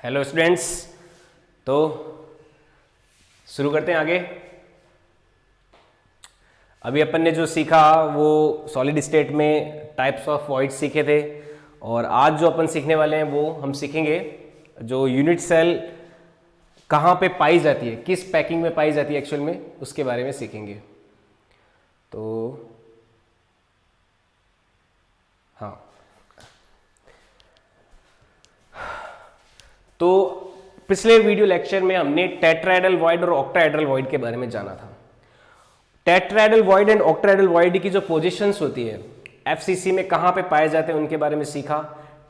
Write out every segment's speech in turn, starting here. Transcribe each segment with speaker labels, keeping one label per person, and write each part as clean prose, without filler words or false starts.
Speaker 1: Hello students. तो शुरू करते हैं आगे। अभी अपन ने जो सीखा वो सॉलिड स्टेट में टाइप्स ऑफ वॉइड्स सीखे थे, और आज जो अपन सीखने वाले हैं वो हम सीखेंगे जो यूनिट सेल कहाँ पे पाई जाती है, किस पैकिंग में पाई जाती है एक्चुअल में, उसके बारे में सीखेंगे। तो हाँ, तो पिछले वीडियो लेक्चर में हमने टेट्राहेड्रल वॉइड और ऑक्टाहेड्रल वॉइड के बारे में जाना था। Tetrahedral void and octahedral void की जो पोजीशंस होती है एफसीसी में कहां पे पाए जाते हैं उनके बारे में सीखा।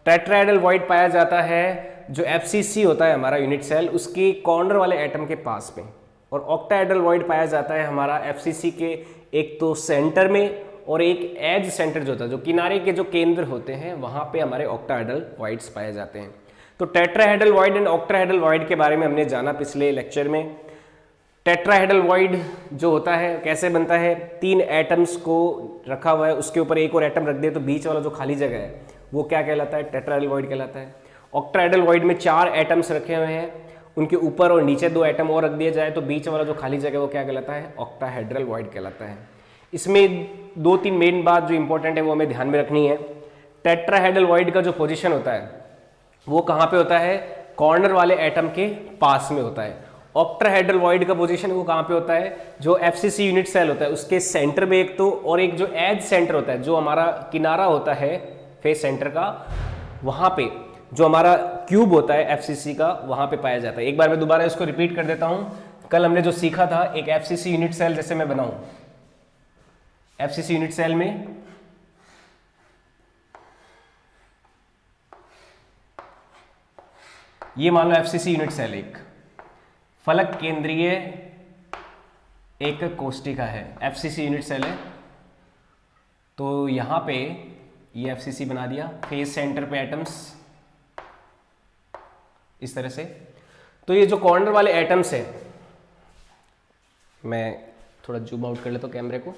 Speaker 1: टेट्राहेड्रल वॉइड पाया जाता है जो एफसीसी होता है हमारा यूनिट सेल, उसके कॉर्नर वाले एटम के पास में, और ऑक्टाहेड्रल वॉइड पाया जाता है हमारा एफसीसी के एक तो सेंटर में और एक एज सेंटर जो होता है, जो किनारे के जो केंद्र होते हैं वहां पे हमारे ऑक्टाहेड्रल वॉइड्स पाए जाते हैं। तो tetrahedral void and octahedral void के बारे में हमने जाना पिछले लेक्चर में। टेट्राहेड्रल वॉइड जो होता है कैसे बनता है, 3 एटम्स को रखा हुआ है, उसके ऊपर एक और एटम रख दे तो बीच वाला जो खाली जगह है वो क्या कहलाता है, टेट्राहेड्रल वॉइड कहलाता है। ऑक्टाहेड्रल वॉइड में 4 एटम्स रखे हुए हैं, उनके ऊपर और नीचे 2 एटम और रख दिया जाए तो बीच वाला जो खाली जगह वो क्या कहलाता है, ऑक्टाहेड्रल वॉइड कहलाता है। इसमें 2-3 मेन बात जो इंपॉर्टेंट है वो हमें ध्यान में रखनी है। टेट्राहेड्रल वॉइड का जो पोजीशन होता है वो कहाँ पे होता है, कॉर्नर वाले एटम के पास में होता है। ऑक्टाहेड्रल वॉइड का पोजीशन वो कहाँ पे होता है, जो एफसीसी यूनिट सेल होता है उसके सेंटर में एक तो, और एक जो एज सेंटर होता है जो हमारा किनारा होता है फेस सेंटर का, वहां पे जो हमारा क्यूब होता है एफसीसी का वहां पे पाया जाता है। एक बार मैं दोबारा इसको रिपीट कर देता हूं। कल हमने जो सीखा था, एक एफसीसी यूनिट सेल जैसे मैं बनाऊं, एफसीसी यूनिट सेल में ये मान लो एफसीसी यूनिट सेल एक फलक केंद्रीय एक कोष्टिका है, एफसीसी यूनिट सेल है। तो यहां पे ये एफसीसी बना दिया, फेस सेंटर पे एटम्स इस तरह से। तो ये जो कॉर्नर वाले एटम्स है, मैं थोड़ा जूम आउट कर लेता हूं कैमरे को।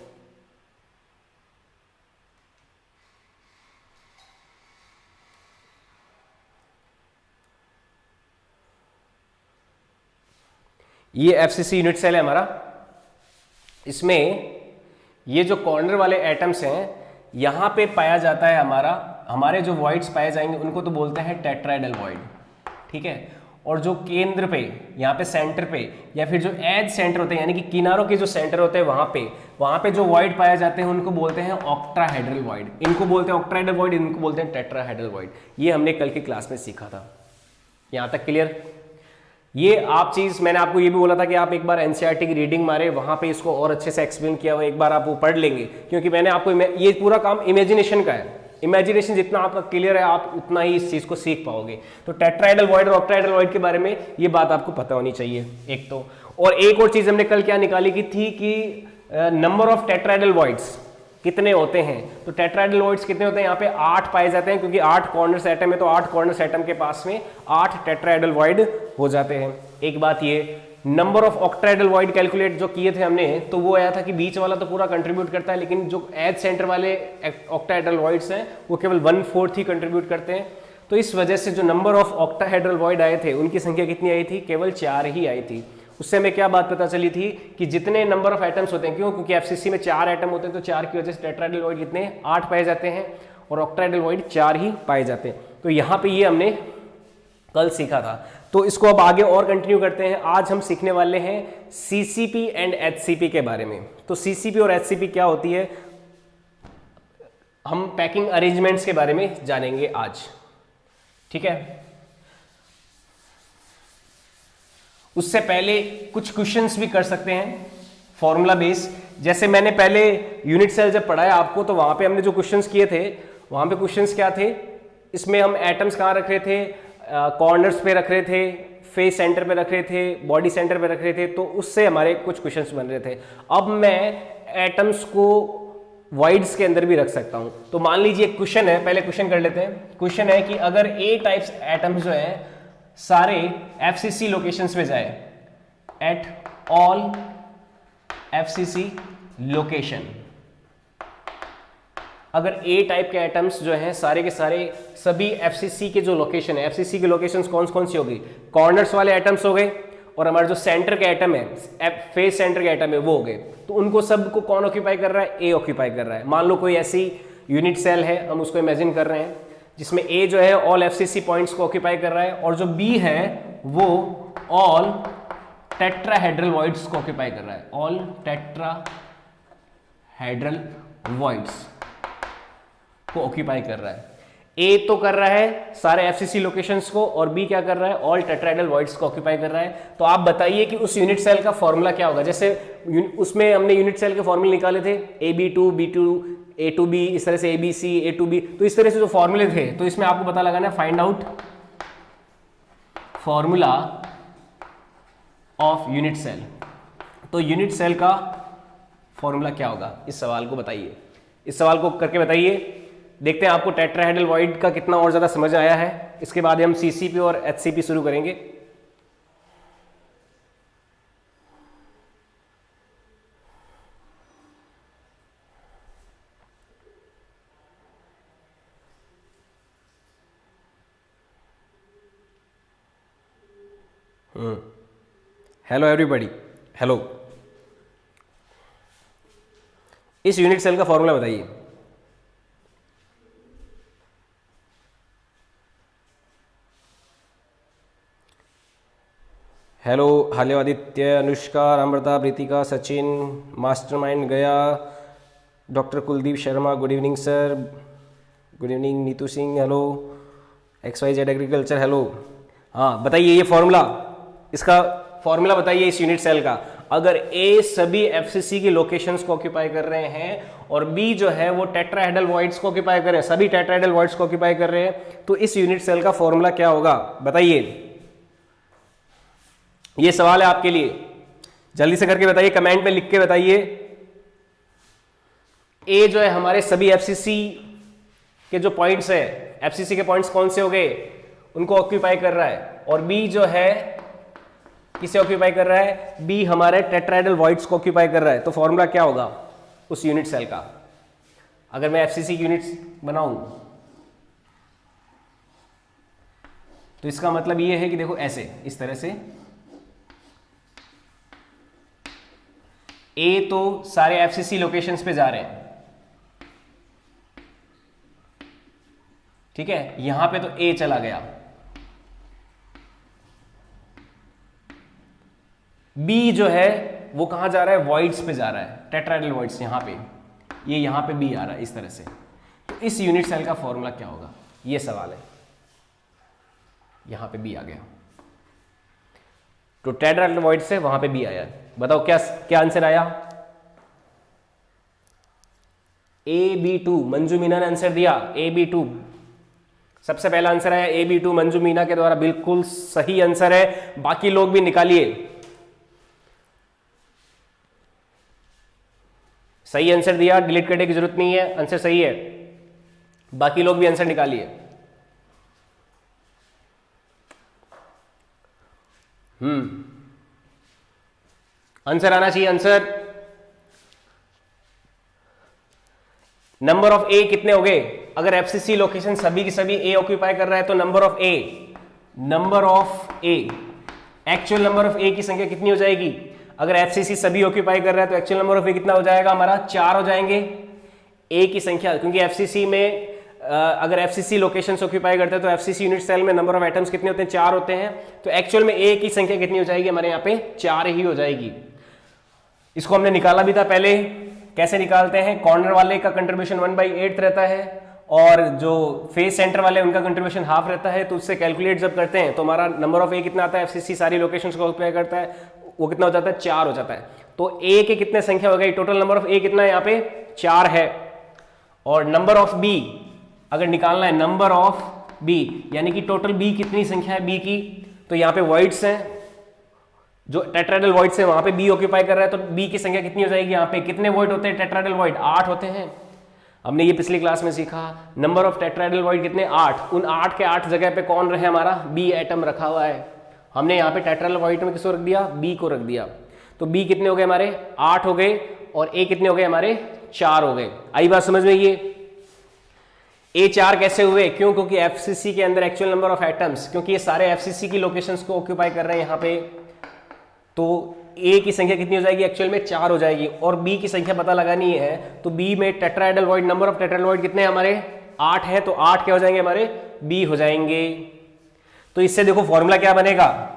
Speaker 1: ये एफसीसी यूनिट सेल है हमारा। इसमें ये जो कॉर्नर वाले एटम्स हैं यहां पे पाया जाता है हमारे जो वॉइड्स पाए जाएंगे उनको तो बोलते हैं टेट्राहेड्रल वॉइड, ठीक है। और जो केंद्र पे, यहाँ पे सेंटर पे, या फिर जो एज सेंटर होते हैं यानी कि किनारों के जो सेंटर होते हैं वहां पे जो वॉइड पाए जाते हैं उनको बोलते हैं ऑक्टाहेड्रल वॉइड। इनको बोलते हैं ऑक्टाहेड्रल वॉइड, इनको बोलते हैं टेट्राहेड्रल वॉइड। ये हमने कल की क्लास में सीखा था। यहां तक क्लियर? ये आप चीज मैंने आपको ये भी बोला था कि आप एक बार एनसीईआरटी की रीडिंग मारे, वहां पे इसको और अच्छे से एक्सप्लेन किया हुआ एक बार आप वो पढ़ लेंगे, क्योंकि मैंने आपको ये पूरा काम इमेजिनेशन का है। इमेजिनेशन जितना आपका क्लियर है आप उतना ही इस चीज को सीख पाओगे। तो टेट्राहेड्रल वॉइड और ऑक्टाहेड्रल वॉइड के बारे में ये बात आपको पता होनी चाहिए एक तो। और एक और चीज हमने कल क्या निकाली की थी कि नंबर ऑफ टेट्राहेड्रल वॉइड्स कितने होते हैं। तो टेट्राहेड्रल वॉइड्स कितने होते हैं, यहाँ पे 8 पाए जाते हैं, क्योंकि 8 कॉर्नर्स एटम है तो 8 कॉर्नर्स एटम के पास में 8 टेट्राहेड्रल वॉइड हो जाते हैं। एक बात ये, number of octahedral void calculate जो किए थे हमने, तो वो आया था कि बीच वाला तो पूरा कंट्रीब्यूट करता है, लेकिन जो एज सेंटर वाले ऑक्टाहेड्रल वॉइड्स हैं वो केवल 1/4 ही कंट्रीब्यूट करते हैं। तो इस वजह से जो नंबर ऑफ ऑक्टाहेड्रल वॉइड आए थे उनकी संख्या कितनी आई थी, केवल 4 ही आई थी। उससे हमें क्या बात पता चली थी कि जितने नंबर ऑफ एटम्स होते हैं, क्योंकि एफसीसी में 4 एटम होते हैं तो 4 की वजह से टेट्राहेड्रल वॉइड कितने 8 पाए जाते हैं और ऑक्टाहेड्रल वॉइड 4 ही पाए जाते हैं। तो यहाँ पे ये हमने कल सीखा था। तो इसको अब आगे और कंटिन्यू करते हैं। आज हम सीखने वाले हैं सीसीपी एंड एचसीपी के बारे में। तो सीसीपी और एचसीपी क्या होती है, हम पैकिंग अरेंजमेंट्स के बारे में जानेंगे आज, ठीक है। उससे पहले कुछ क्वेश्चंस भी कर सकते हैं फॉर्मूला बेस। जैसे मैंने पहले यूनिट सेल जब पढ़ाया आपको तो वहां पे हमने जो क्वेश्चंस किए थे, वहां पे क्वेश्चंस क्या थे, इसमें हम एटम्स कहाँ रख रहे थे, कॉर्नर्स पे रख रहे थे, फेस सेंटर पे रख रहे थे, बॉडी सेंटर पे रख रहे थे, तो उससे हमारे कुछ क्वेश्चंस बन रहे थे। अब मैं एटम्स को वॉइड्स के अंदर भी रख सकता हूं। तो मान लीजिए क्वेश्चन है, पहले क्वेश्चन कर लेते हैं। क्वेश्चन है कि अगर ए टाइप्स एटम्स जो है सारे एफसीसी लोकेशंस पे जाए, एट ऑल एफसीसी लोकेशन, अगर ए टाइप के एटम्स जो हैं सारे के सारे सभी एफसीसी के जो लोकेशन है, एफसीसी के लोकेशंस कौन कौन सी होगी, कॉर्नर्स वाले एटम्स हो गए और हमारे जो सेंटर के एटम है, फेस सेंटर के एटम है वो हो गए। तो उनको सबको कौन ऑक्यूपाई कर रहा है, ए ऑक्यूपाई कर रहा है। मान लो कोई ऐसी यूनिट सेल है, हम उसको इमेजिन कर रहे हैं जिसमें ए जो है ऑल एफसीसी पॉइंट्स को ऑक्यूपाई कर रहा है और जो बी है वो ऑल टेट्राहेड्रल वॉइड्स को ऑक्यूपाई कर रहा है, ऑल टेट्राहेड्रल वॉइड्स को ऑक्यूपाई कर रहा है। ए तो कर रहा है सारे एफसीसी लोकेशंस को और बी क्या कर रहा है, ऑल टेट्राहेड्रल वॉइड्स को ऑक्यूपाई कर रहा है। तो आप बताइए कि उस यूनिट सेल का फॉर्मूला क्या होगा। जैसे उसमें हमने यूनिट सेल के फॉर्मूले निकाले थे AB2 B2 A2B, इस तरह से ABC A2B, तो इस तरह से जो फॉर्मूले थे, तो इसमें आपको पता लगाना है find out formula of unit cell. तो यूनिट सेल का फॉर्मूला क्या होगा, इस सवाल को बताइए, इस सवाल को करके बताइए। देखते हैं आपको टेट्राहेड्रल वॉइड का कितना और ज्यादा समझ आया है। इसके बाद हम सीसीपी और एचसीपी शुरू करेंगे। Hello everybody, hello. इस यूनिट सेल का फॉर्मूला बताइए। Hello, hello Aditya, Anushka, Amrita, Pritika, Sachin, mastermind गया, doctor Kuldeep Sharma, good evening sir, good evening Neetu Singh, hello, XYZ agriculture, hello. हाँ बताइए ये फॉर्मूला, इसका फॉर्मूला बताइए इस यूनिट सेल का। अगर ए सभी एफसीसी की लोकेशंस को ऑक्यूपाई कर रहे हैं और बी जो है वो टेट्राहेड्रल वॉइड्स को ऑक्यूपाई कर रहे हैं, सभी टेट्राहेड्रल वॉइड्स को ऑक्यूपाई कर रहे हैं, तो इस यूनिट सेल का फॉर्मूला क्या होगा बताइए। ये सवाल है आपके लिए, जल्दी से करके बताइए, कमेंट में लिख के बताइए। ए जो है हमारे सभी एफसीसी के जो पॉइंट्स है, एफसीसी के पॉइंट्स कौन से हो गए, उनको ऑक्यूपाई कर रहा है, और बी जो है किसे ऑक्यूपाई कर रहा है, बी हमारे टेट्राहेड्रल वॉइड्स को ऑक्यूपाई कर रहा है। तो फॉर्मूला क्या होगा उस यूनिट सेल का, अगर मैं एफसीसी की यूनिट्स बनाऊं तो इसका मतलब ये है कि देखो ऐसे, इस तरह से ए तो सारे एफसीसी लोकेशंस पे जा रहे हैं, ठीक है, यहां पे तो ए चला गया, बी जो है वो कहां जा रहा है, वॉइड्स पे जा रहा है, टेट्राहेड्रल वॉइड्स, यहां पे, ये यहां पे बी आ रहा है इस तरह से। तो इस यूनिट सेल का फॉर्मूला क्या होगा, ये सवाल है। यहां पे बी आ गया, तो टेट्राहेड्रल वॉइड से वहां पे बी आया, बताओ क्या क्या आंसर आया। AB2, मंजू मीना ने आंसर दिया AB2, सबसे पहला आंसर आया AB2 मंजू मीना के द्वारा, बिल्कुल सही आंसर है। बाकी लोग भी निकालिए, सही आंसर दिया, डिलीट करने की जरूरत नहीं है, आंसर सही है। बाकी लोग भी आंसर निकालिए। आंसर आना चाहिए, आंसर। नंबर ऑफ ए कितने हो गए, अगर एफसीसी लोकेशन सभी की सभी ए ऑक्यूपाई कर रहा है तो number of A, number of A, actual number of A की संख्या कितनी हो जाएगी, अगर एफसीसी सभी ऑक्यूपाई कर रहा है तो एक्चुअल नंबर ऑफ ए कितना हो जाएगा हमारा, 4 हो जाएंगे ए की संख्या, क्योंकि एफसीसी में अगर एफसीसी लोकेशंस ऑक्यूपाई करते हैं तो एफसीसी यूनिट सेल में नंबर ऑफ एटम्स कितने होते हैं, 4 होते हैं, तो एक्चुअल में ए की संख्या कितनी हो जाएगी हमारे यहाँ पे, 4 ही हो जाएगी। इसको हमने निकाला भी था पहले, कैसे निकालते हैं, कॉर्नर वाले का कंट्रीब्यूशन 1/8 रहता है और जो फेस सेंटर वाले उनका कंट्रीब्यूशन हाफ रहता है, तो उससे कैलकुलेट जब करते हैं तो हमारा नंबर ऑफ ए कितना आता है, एफसीसी सारी लोकेशंस को ऑक्यूपाई करता है, वो कितना हो जाता है, 4 हो जाता है। तो ए के कितने संख्या हो गई, टोटल नंबर ऑफ ए कितना है यहाँ पे, 4 है। और नंबर ऑफ बी अगर निकालना है, नंबर ऑफ बी यानी कि टोटल बी कितनी संख्या है बी की, तो यहाँ पे वॉइड्स हैं, जो टेट्राहेड्रल वॉइड्स है वहां पे बी ऑक्यूपाई कर रहा है, तो बी की संख्या कितनी हो जाएगी, यहाँ पे कितने वॉइड होते हैं टेट्राहेड्रल वॉइड, 8 होते हैं। हमने ये पिछली क्लास में सीखा, नंबर ऑफ टेट्राहेड्रल वॉइड कितने, 8, उन 8 के 8 जगह पे कौन रहे हमारा, बी एटम रखा हुआ है। हमने यहाँ पे टेट्राहेड्रल वॉइड में किसको रख दिया, बी को रख दिया, तो बी कितने हो गए हमारे, 8 हो गए, और ए कितने हो गए हमारे, 4 हो गए। आई बात समझ में, ये A4 कैसे हुए? क्यों? क्योंकि FCC के अंदर एक्चुअल नंबर ऑफ एटम्स, क्योंकि ये सारे FCC की लोकेशंस को ऑक्यूपाई कर रहे हैं यहाँ पे, तो A की संख्या कितनी हो जाएगी? एक्चुअल में 4 हो जाएगी, और B की संख्या पता लगानी है, तो B में tetrahedral void, number of tetrahedral void कितने हैं हमारे? 8 है, तो 8 क्या हो जाएंगे हमारे? B हो जाएंगे। तो इससे देखो फॉर्मूला क्या बनेगा,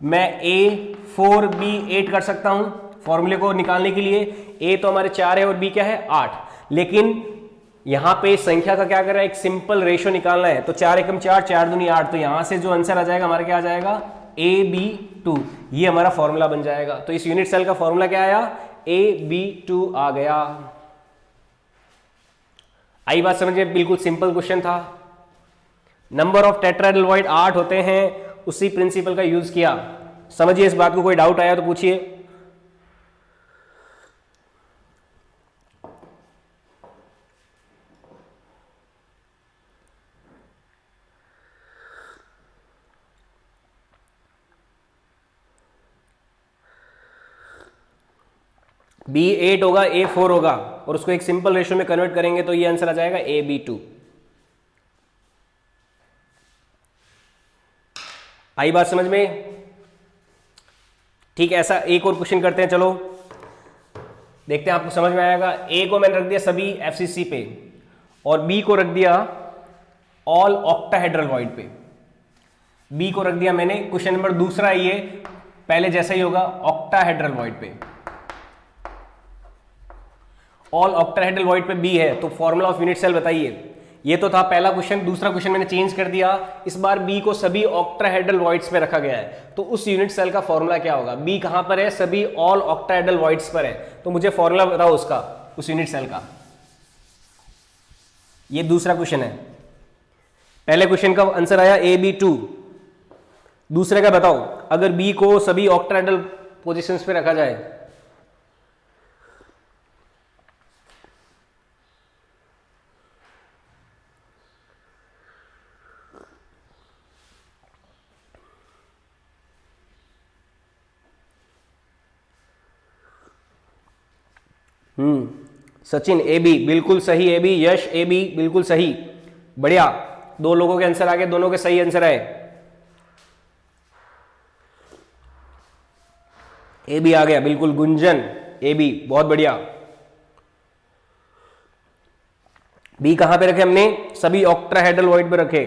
Speaker 1: मैं A4B8 कर सकता हूं फॉर्मूले को निकालने के लिए। A तो हमारे 4 है और B क्या है? 8। लेकिन यहां पे संख्या का क्या कर रहा है? एक सिंपल रेशियो निकालना है, तो 4 एकम 4, 4 दूनी 8, तो यहां से जो आंसर आ जाएगा हमारा क्या आ जाएगा? AB2, ये हमारा फॉर्मूला बन जाएगा। तो इस यूनिट सेल का फॉर्मूला क्या आया? AB2 आ गया। आई बात समझ में? बिल्कुल सिंपल क्वेश्चन था। नंबर ऑफ टेट्राहेड्रल वॉइड 8 होते हैं, उसी प्रिंसिपल का यूज किया। समझिए इस बात को, कोई डाउट आया तो पूछिए। B8 होगा, A4 होगा, और उसको एक सिंपल रेशियो में कन्वर्ट करेंगे तो ये आंसर आ जाएगा AB2। आई बात समझ में? ठीक है, ऐसा एक और क्वेश्चन करते हैं, चलो देखते हैं आपको समझ में आएगा। A को मैंने रख दिया सभी FCC पे, और B को रख दिया ऑल ऑक्टाहेड्रल वॉइड पे। B को रख दिया मैंने, क्वेश्चन नंबर दूसरा ये पहले जैसा ही होगा, ऑक्टाहेड्रल वॉइड पे। ऑल ऑक्टाहेड्रल वॉइड पे B है, तो फॉर्मूला ऑफ यूनिट सेल बताइए। ये तो था पहला क्वेश्चन, दूसरा क्वेश्चन मैंने चेंज कर दिया, इस बार B को सभी ऑक्टाहेड्रल वॉइड्स पे रखा गया है, तो उस यूनिट सेल का फॉर्मूला क्या होगा? B कहां पर है? सभी ऑल ऑक्टाहेड्रल वॉइड्स पर है, तो मुझे फॉर्मूला बताओ उसका, उस यूनिट सेल का। ये दूसरा क्वेश्चन है। पहले क्वेश्चन का आंसर आया AB2, दूसरे का बताओ, अगर B को सभी ऑक्टाहेड्रल पोजीशंस पे रखा जाए। सचिन AB बिल्कुल सही, AB यश AB बिल्कुल सही, बढ़िया, दो लोगों के आंसर आ गए, दोनों के सही आंसर आए। AB आ गया बिल्कुल, गुंजन AB बहुत बढ़िया। B कहां पे रखे हमने? सभी ऑक्टाहेड्रल वॉइड पे रखे।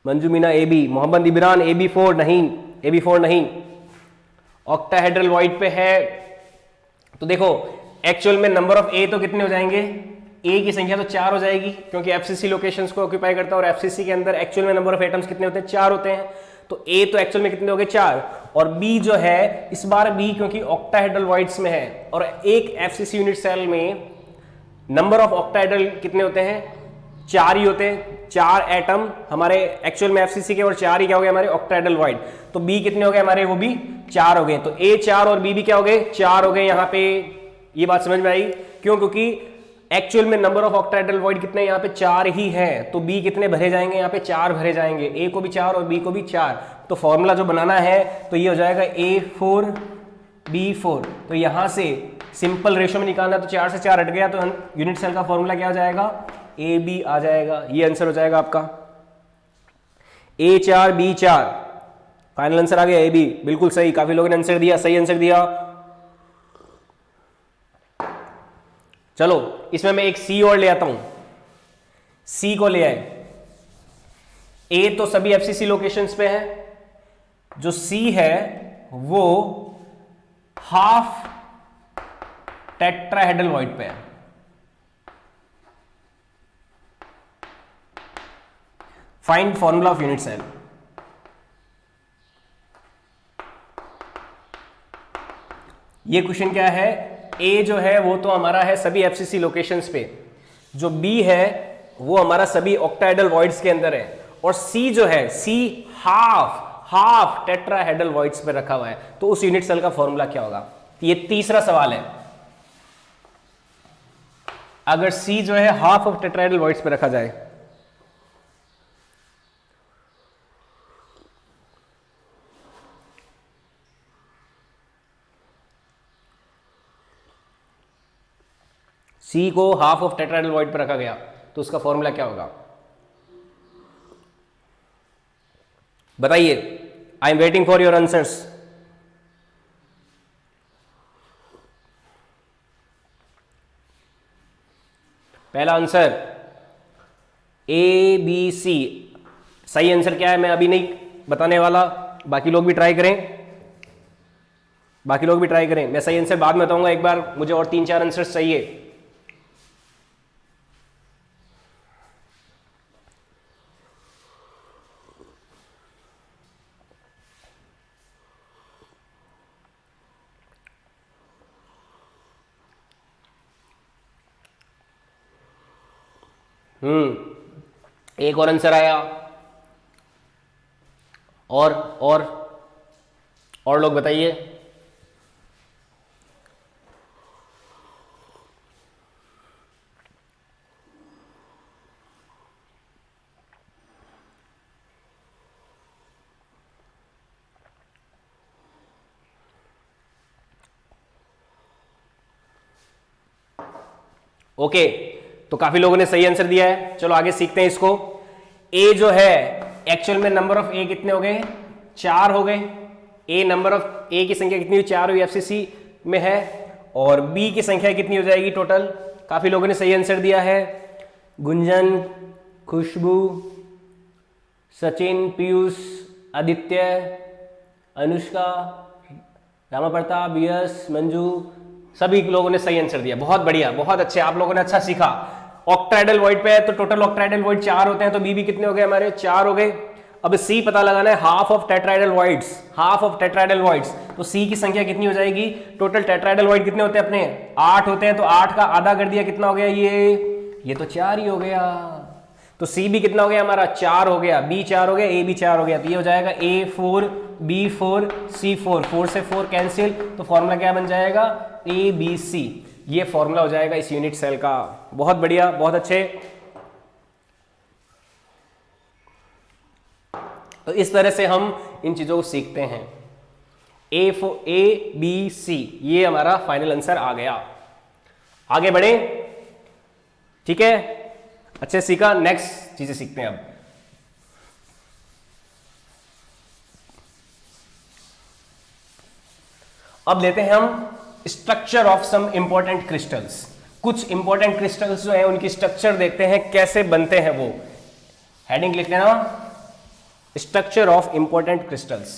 Speaker 1: मंजू मीना AB, मोहम्मद इमरान AB4 नहीं, AB4 नहीं, ऑक्टाहेड्रल वॉइड पे है। तो देखो एक्चुअल में नंबर ऑफ A तो कितने हो जाएंगे? A की संख्या तो 4 हो जाएगी, क्योंकि FCC लोकेशंस को ऑक्यूपाई करता है, और FCC के अंदर एक्चुअल में नंबर ऑफ एटम्स कितने होते हैं? 4 होते हैं। तो A तो एक्चुअल में कितने हो गए? 4, और B जो है इस बार B क्योंकि ऑक्टाहेड्रल वॉइड्स में है, और एक FCC यूनिट सेल में नंबर ऑफ ऑक्टाहेड्रल कितने होते हैं? 4 ही होते हैं। 4 एटम हमारे एक्चुअल में FCC के, और 4 ही क्या हो गए हमारे? Octahedral void. तो B कितने हो गए हमारे? वो भी 4 हो गए। तो A 4 और B भी क्या हो गए? 4 हो गए यहाँ पे। ये बात समझ में आई? क्यों? क्योंकि एक्चुअल में नंबर ऑफ ऑक्टाहेड्रल वॉइड कितने? यहाँ पे 4 ही है, तो B कितने भरे जाएंगे? यहाँ पे 4 भरे जाएंगे। A को भी 4 और B को भी 4। तो फॉर्मूला जो बनाना है तो ये हो जाएगा A4B4। तो यहां से सिंपल रेशियो में निकालना, तो 4 से 4 हट गया, तो यूनिट सेल का फॉर्मूला क्या हो जाएगा? AB आ जाएगा। ये आंसर हो जाएगा आपका A4B4। फाइनल आंसर आ गया AB, बिल्कुल सही, काफी लोगों ने आंसर दिया, सही आंसर दिया। चलो इसमें मैं एक C और ले आता हूं, C को ले आए। A तो सभी FCC लोकेशंस पे है, जो C है वो हाफ टेट्राहेड्रल वॉइड पे है। Find formula of unit cell. ये क्वेश्चन क्या है? A जो है वो तो हमारा है सभी FCC लोकेशंस पे, जो B है वो हमारा सभी ऑक्टाहेड्रल वॉइड्स के अंदर है, और C जो है C हाफ टेट्राहेड्रल वॉइड्स पे रखा हुआ है। तो उस यूनिट सेल का फॉर्मूला क्या होगा? ये तीसरा सवाल है। अगर C जो है हाफ ऑफ टेट्राहेड्रल वॉइड्स पे रखा जाए, C को हाफ ऑफ टेट्राहेड्रल वॉइड पर रखा गया, तो उसका फॉर्मूला क्या होगा बताइए। I am waiting for your answers. पहला आंसर ए बी सी। सही आंसर क्या है मैं अभी नहीं बताने वाला, बाकी लोग भी ट्राई करें, बाकी लोग भी ट्राई करें। मैं सही आंसर बाद में बताऊंगा, एक बार मुझे और 3-4 आंसर्स चाहिए। एक और आंसर आया, और लोग बताइए। ओके, तो काफी लोगों ने सही आंसर दिया है। चलो आगे सीखते हैं इसको। ए जो है एक्चुअल में नंबर ऑफ ए कितने हो गए, 4 हो गए। ए नंबर ऑफ ए की संख्या कितनी हुई, 4 हुई, एफसीसी में है। और बी की संख्या कितनी हो जाएगी टोटल। काफी लोगों ने सही आंसर दिया है, गुंजन, खुशबू, सचिन, पीयूष, आदित्य, अनुष्का, रामा प्रताप, यश, मंजू, सभी लोगों ने सही आंसर दिया। बहुत बढ़िया, बहुत अच्छे, आप लोगों ने अच्छा सीखा। ऑक्ट्राइडल वॉइड पे है तो टोटल ऑक्ट्राइडल वॉइड 4 होते हैं, तो बी भी कितने हो गए हमारे, 4 हो गए। अब सी पता लगाना है, half of टेट्राइडल voids, half of टेट्राइडल voids. तो सी की संख्या कितनी हो जाएगी, टोटल टेट्राइडल वॉइड कितने होते हैं अपने, 8 होते हैं, तो 8 का आधा कर दिया, कितना हो गया ये तो 4 ही हो गया। तो सी भी कितना हो गया हमारा, 4 हो गया, बी 4 हो गया, ए भी 4 हो गया। तो ये हो जाएगा A4 B4 C4, 4 से 4 कैंसिल, तो फॉर्मूला क्या बन जाएगा, ABC। ये फॉर्मूला हो जाएगा इस यूनिट सेल का। बहुत बढ़िया, बहुत अच्छे। तो इस तरह से हम इन चीजों को सीखते हैं। ABC, ये हमारा फाइनल आंसर आ गया। आगे बढ़े, ठीक है, अच्छे सीखा। नेक्स्ट चीजें सीखते हैं अब लेते हैं हम structure of some important crystals. कुछ इंपॉर्टेंट क्रिस्टल्स जो है उनकी स्ट्रक्चर देखते हैं कैसे बनते हैं वो। हेडिंग लिख लेना, structure of important crystals.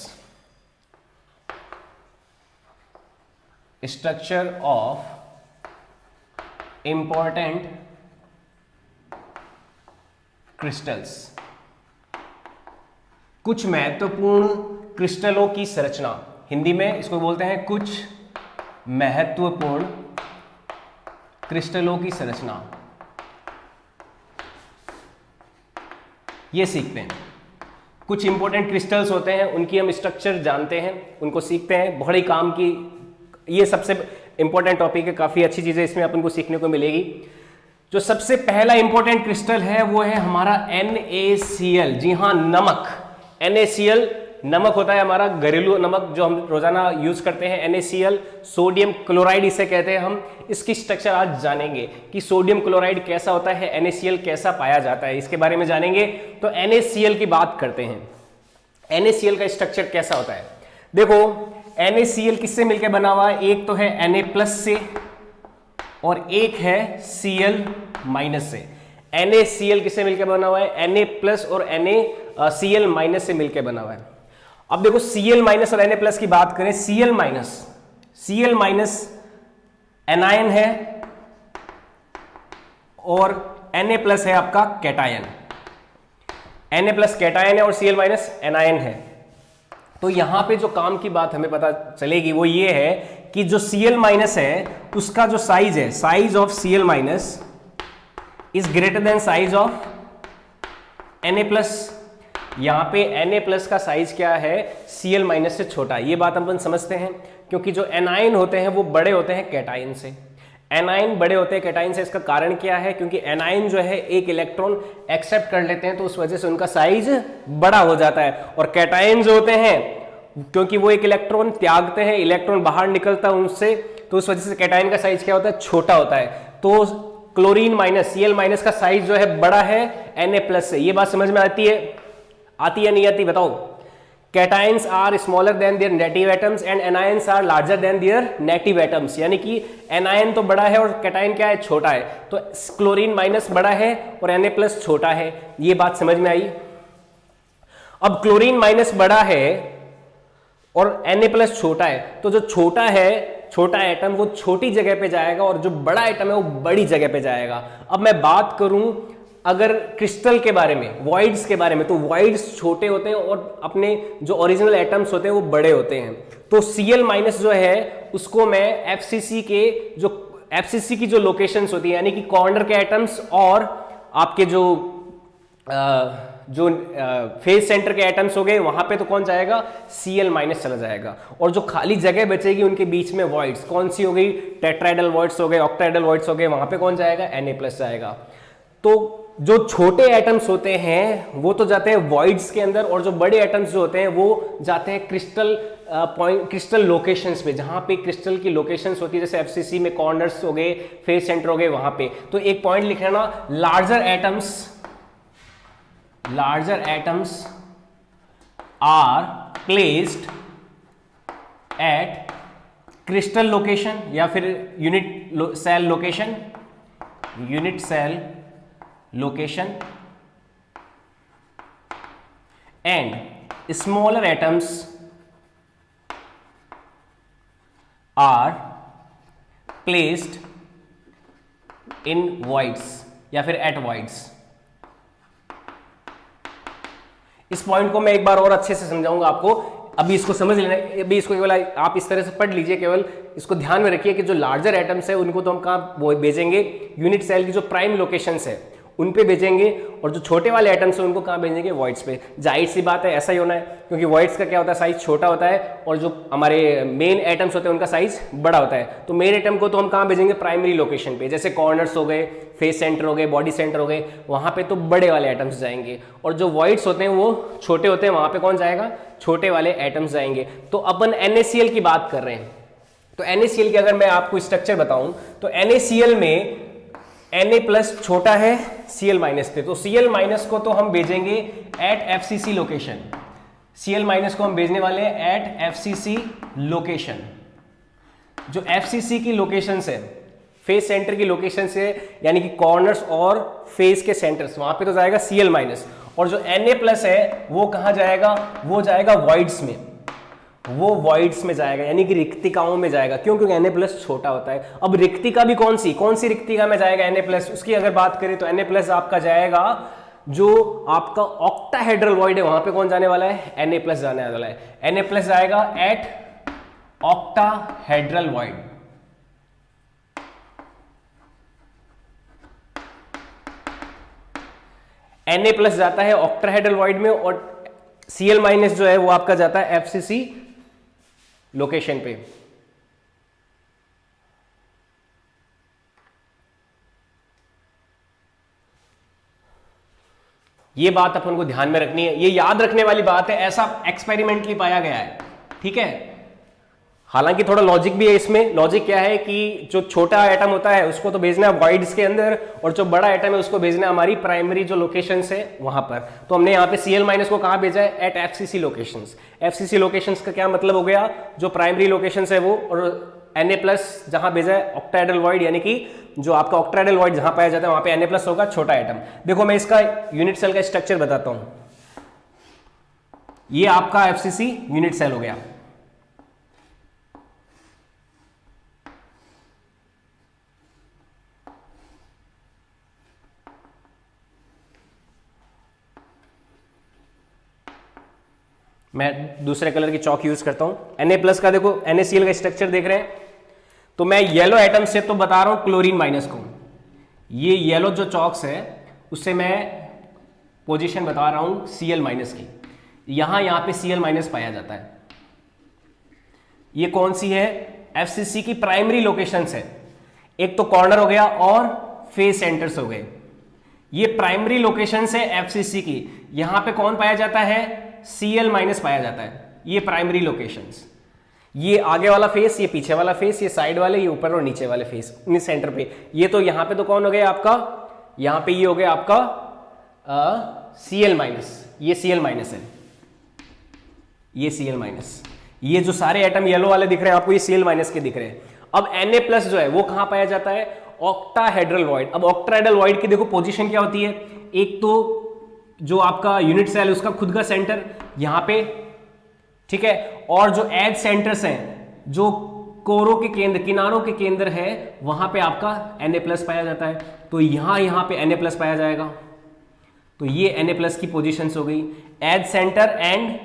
Speaker 1: Structure of important crystals, कुछ महत्वपूर्ण क्रिस्टलों की संरचना। हिंदी में इसको बोलते हैं कुछ महत्वपूर्ण क्रिस्टलों की संरचना। ये सीखते हैं। कुछ इंपॉर्टेंट क्रिस्टल्स होते हैं, उनकी हम स्ट्रक्चर जानते हैं, उनको सीखते हैं। बहुत ही काम की ये सबसे इंपॉर्टेंट टॉपिक है, काफी अच्छी चीजें इसमें अपन को सीखने को मिलेगी। जो सबसे पहला इंपॉर्टेंट क्रिस्टल है वो है हमारा NaCl। जी हाँ, नमक। NaCl नमक होता है हमारा घरेलू नमक जो हम रोजाना यूज करते हैं। NaCl सोडियम क्लोराइड इसे कहते हैं हम। इसकी स्ट्रक्चर आज जानेंगे कि सोडियम क्लोराइड कैसा होता है, NaCl कैसा पाया जाता है, इसके बारे में जानेंगे। तो NaCl की बात करते हैं। NaCl का स्ट्रक्चर कैसा होता है, देखो NaCl किससे मिलकर बना हुआ है, एक तो है Na+ से और एक है Cl- से। NaCl किससे मिलकर बना हुआ है, Na+ और NaCl- से मिलकर बना हुआ है। अब देखो Cl- और Na+ की बात करें, Cl- एनायन है और Na+ है आपका कैटायन। Na+ कैटायन है और Cl- एनायन है। तो यहां पे जो काम की बात हमें पता चलेगी वो ये है कि जो Cl- है उसका जो साइज है, size of Cl- is greater than size of Na+। यहां पे Na+ का साइज क्या है, Cl- से छोटा है। ये बात अपन समझते हैं क्योंकि जो एनायन होते हैं वो बड़े होते हैं कैटायन से। एनायन बड़े होते हैं कैटायन से। इसका कारण क्या है, क्योंकि एनायन जो है एक इलेक्ट्रॉन एक्सेप्ट कर लेते हैं तो उस वजह से उनका साइज बड़ा हो जाता है। और कैटायन जो होते हैं क्योंकि वो एक इलेक्ट्रॉन त्यागते हैं, इलेक्ट्रॉन बाहर निकलता है उनसे, तो उस वजह से कैटायन का साइज क्या होता है, छोटा होता है। तो क्लोरीन माइनस Cl माइनस का साइज जो है बड़ा है Na+ से। ये बात समझ में आती है नहीं आती बताओ? Cations are smaller than their native atoms and anions are larger than their native atoms, यानी कि एनायन तो बड़ा है और कैटायन क्या है, छोटा है। तो क्लोरीन माइनस बड़ा है और Na+ छोटा है। ये बात समझ में आई? अब क्लोरीन माइनस बड़ा है और Na+ छोटा है, तो जो छोटा एटम वो छोटी जगह पे जाएगा और जो बड़ा एटम है वो बड़ी जगह पे जाएगा। अब मैं बात करूं अगर क्रिस्टल के बारे में, वॉइड्स के बारे में, तो वॉइड्स छोटे होते हैं और अपने जो ओरिजिनल एटम्स होते हैं वो बड़े होते हैं। तो Cl- जो है उसको मैं FCC की जो लोकेशंस होती है, यानी कि कॉर्नर के एटम्स और आपके जो फेज सेंटर के एटम्स हो गए, वहां पे तो कौन जाएगा, Cl- चला जाएगा। और जो खाली जगह बचेगी उनके बीच में वॉइड्स कौन सी हो गई, टेट्राहेड्रल वॉइड्स हो गए, ऑक्टाहेड्रल वॉइड्स हो गए, वहां पे कौन जाएगा, Na+ जाएगा। तो जो छोटे एटम्स होते हैं वो तो जाते हैं वॉइड्स के अंदर, और जो बड़े एटम्स जो होते हैं वो जाते हैं क्रिस्टल लोकेशंस पे, जहां पे क्रिस्टल की लोकेशंस होती है, जैसे FCC में कॉर्नर्स हो गए, फेज सेंटर हो गए, वहां पे। तो एक पॉइंट लिख लेना, larger atoms are placed at crystal location या फिर unit cell location and smaller atoms are placed in voids या फिर at voids। इस पॉइंट को मैं एक बार और अच्छे से समझाऊंगा आपको, अभी इसको समझ लेना, अभी इसको केवल आप इस तरह से पढ़ लीजिए, केवल इसको ध्यान में रखिए कि जो लार्जर एटम्स है उनको तो हम कहाँ भेजेंगे, यूनिट सेल की जो प्राइम लोकेशंस है उन पे भेजेंगे, और जो छोटे वाले एटम्स हैं उनको कहाँ भेजेंगे, वॉइड्स पे। जाहिर सी बात है ऐसा ही होना है, क्योंकि वॉइड्स का क्या होता है, साइज छोटा होता है, और जो हमारे मेन एटम्स होते हैं उनका साइज बड़ा होता है। तो मेन एटम को तो हम कहाँ भेजेंगे, प्राइमरी लोकेशन पे, जैसे कॉर्नर्स हो गए, फेस सेंटर हो गए, बॉडी सेंटर हो गए, वहां पे तो बड़े वाले एटम्स जाएंगे, और जो वॉइड्स होते हैं वो छोटे होते हैं, वहां पे कौन जाएगा, छोटे वाले एटम्स जाएंगे। तो अपन NaCl की बात कर रहे हैं, तो NaCl की अगर मैं आपको स्ट्रक्चर बताऊं तो NaCl में Na+ छोटा है Cl- पे, तो Cl- को तो हम भेजेंगे एट FCC लोकेशन, Cl- को हम भेजने वाले हैं एट FCC लोकेशन। जो FCC की लोकेशन है, फेस सेंटर की लोकेशन से, यानी कि कॉर्नर्स और फेस के सेंटर्स, वहां पे तो जाएगा Cl-, और जो Na+ है वो कहां जाएगा, वो जाएगा वॉइड्स में, वो वॉइड्स में जाएगा, यानी कि रिक्तिकाओं में जाएगा। क्यों? क्योंकि Na+ छोटा होता है। अब रिक्तिका भी कौन सी रिक्तिका में जाएगा Na+, उसकी अगर बात करें तो Na+ आपका जाएगा जो आपका ऑक्टाहेड्रल वॉइड है, वहां पे कौन जाने वाला है, Na+ जाने वाला है। Na+ जाएगा एट ऑक्टाहेड्रल वॉइड। Na+ जाता है ऑक्टाहेड्रल वॉइड में, और Cl- जो है वो आपका जाता है FCC लोकेशन पे। ये बात अपन को ध्यान में रखनी है, ये याद रखने वाली बात है, ऐसा एक्सपेरिमेंटली पाया गया है, ठीक है। हालांकि थोड़ा लॉजिक भी है इसमें। लॉजिक क्या है कि जो छोटा एटम होता है उसको तो भेजना है वॉइड्स के अंदर, और जो बड़ा एटम है उसको भेजना है हमारी प्राइमरी जो लोकेशंस है वहां पर। तो हमने यहाँ पे Cl- को कहाँ भेजा है, at FCC locations. FCC locations का क्या मतलब हो गया, जो प्राइमरी लोकेशंस है वो, और Na+ जहां भेजा है ऑक्टाहेड्रल वॉइड, यानी कि जो आपका ऑक्टाहेड्रल वॉइड जहां पाया जाता है वहां पे Na+ होगा, छोटा एटम। देखो मैं इसका यूनिट सेल का स्ट्रक्चर बताता हूं। ये आपका FCC यूनिट सेल हो गया, मैं दूसरे कलर की चौक यूज करता हूं। Na+ का देखो, NaCl का स्ट्रक्चर देख रहे हैं, तो मैं येलो एटम से तो बता रहा हूं क्लोरीन- को, ये येलो जो चौक्स है उससे मैं पोजीशन बता रहा हूं Cl- की। यहां पे Cl- पाया जाता है। ये कौन सी है, FCC की प्राइमरी लोकेशंस है, एक तो कॉर्नर हो गया और फेस सेंटर्स हो गए। ये प्राइमरी लोकेशंस है FCC की। यहां पे कौन पाया जाता है, Cl- पाया जाता है। ये प्राइमरी लोकेशंस, ये आगे वाला फेस, ये पीछे वाला फेस, ये साइड वाले, ये ऊपर और नीचे वाले फेस, सेंटर पे। ये तो यहां पे तो कौन हो गया आपका, यहां पे ये हो गया आपका Cl माइनस, ये Cl माइनस है, ये Cl माइनस। ये जो सारे एटम येलो वाले दिख रहे हैं आपको, ये Cl माइनस के दिख रहे हैं। अब Na प्लस जो है वो कहां पाया जाता है, ऑक्टाहेड्रल वॉइड। अब ऑक्टाहेड्रल वॉइड की देखो पोजीशन क्या होती है, एक तो जो आपका यूनिट सेल है उसका खुद का सेंटर यहां पे, ठीक है, और जो एज सेंटर्स हैं, जो कोरों के केंद्र, किनारों के केंद्र है, वहां पे आपका Na प्लस पाया जाता है। तो यहां पे Na प्लस पाया जाएगा। तो ये Na प्लस की पोजीशन हो गई, edge centre and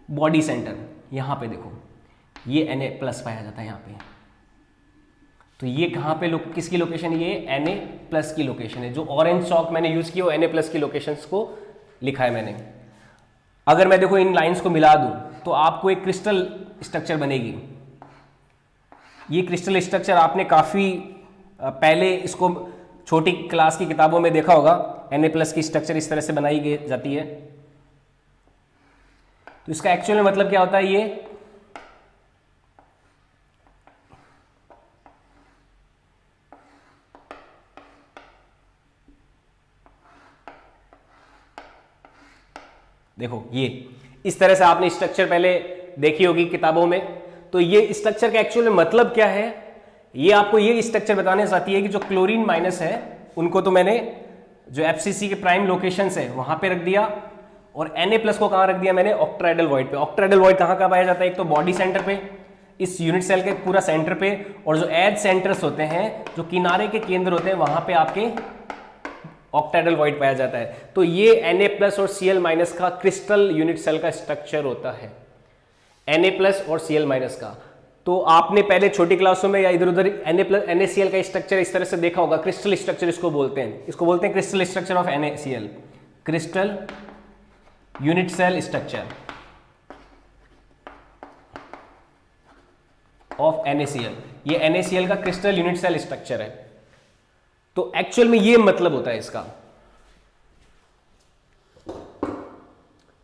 Speaker 1: body centre. यहां पे देखो ये Na प्लस पाया जाता है यहां पे। तो ये कहां पे किसकी लोकेशन, ये Na प्लस की लोकेशन है। जो ऑरेंज चौक मैंने यूज किया वो Na प्लस की लोकेशंस को लिखा है मैंने। अगर मैं देखो इन लाइंस को मिला दूं तो आपको एक क्रिस्टल स्ट्रक्चर बनेगी। ये क्रिस्टल स्ट्रक्चर आपने काफी पहले इसको छोटी क्लास की किताबों में देखा होगा। Na प्लस की स्ट्रक्चर इस तरह से बनाई जाती है। तो इसका एक्चुअल में मतलब क्या होता है, ये देखो ये इस तरह से आपने स्ट्रक्चर पहले देखी होगी किताबों में। तो ये स्ट्रक्चर का एक्चुअल में मतलब क्या है, ये आपको ये स्ट्रक्चर बताने चाहती है कि जो क्लोरीन माइनस है उनको तो मैंने जो एफसीसी के प्राइम लोकेशंस है वहां पे रख दिया, और Na प्लस को कहां रख दिया मैंने, ऑक्टाहेड्रल वॉइड पे। ऑक्टाहेड्रल वॉइड कहां पाया जाता है, एक तो बॉडी सेंटर पे, इस यूनिट सेल के पूरा सेंटर पे, और जो एज सेंटर्स होते हैं, जो किनारे के केंद्र होते हैं, वहां पे आपके ऑक्टाहेड्रल वॉइड पाया जाता है। तो ये Na प्लस और Cl माइनस का क्रिस्टल यूनिट सेल का स्ट्रक्चर होता है, Na प्लस और Cl माइनस का। तो आपने पहले छोटी क्लासों में या इधर उधर NaCl का स्ट्रक्चर इस तरह से देखा होगा, क्रिस्टल स्ट्रक्चर इसको बोलते हैं। इसको बोलते हैं crystal structure of NaCl, crystal unit cell structure of NaCl। ये NaCl का क्रिस्टल यूनिट सेल स्ट्रक्चर है। तो एक्चुअल में ये मतलब होता है इसका।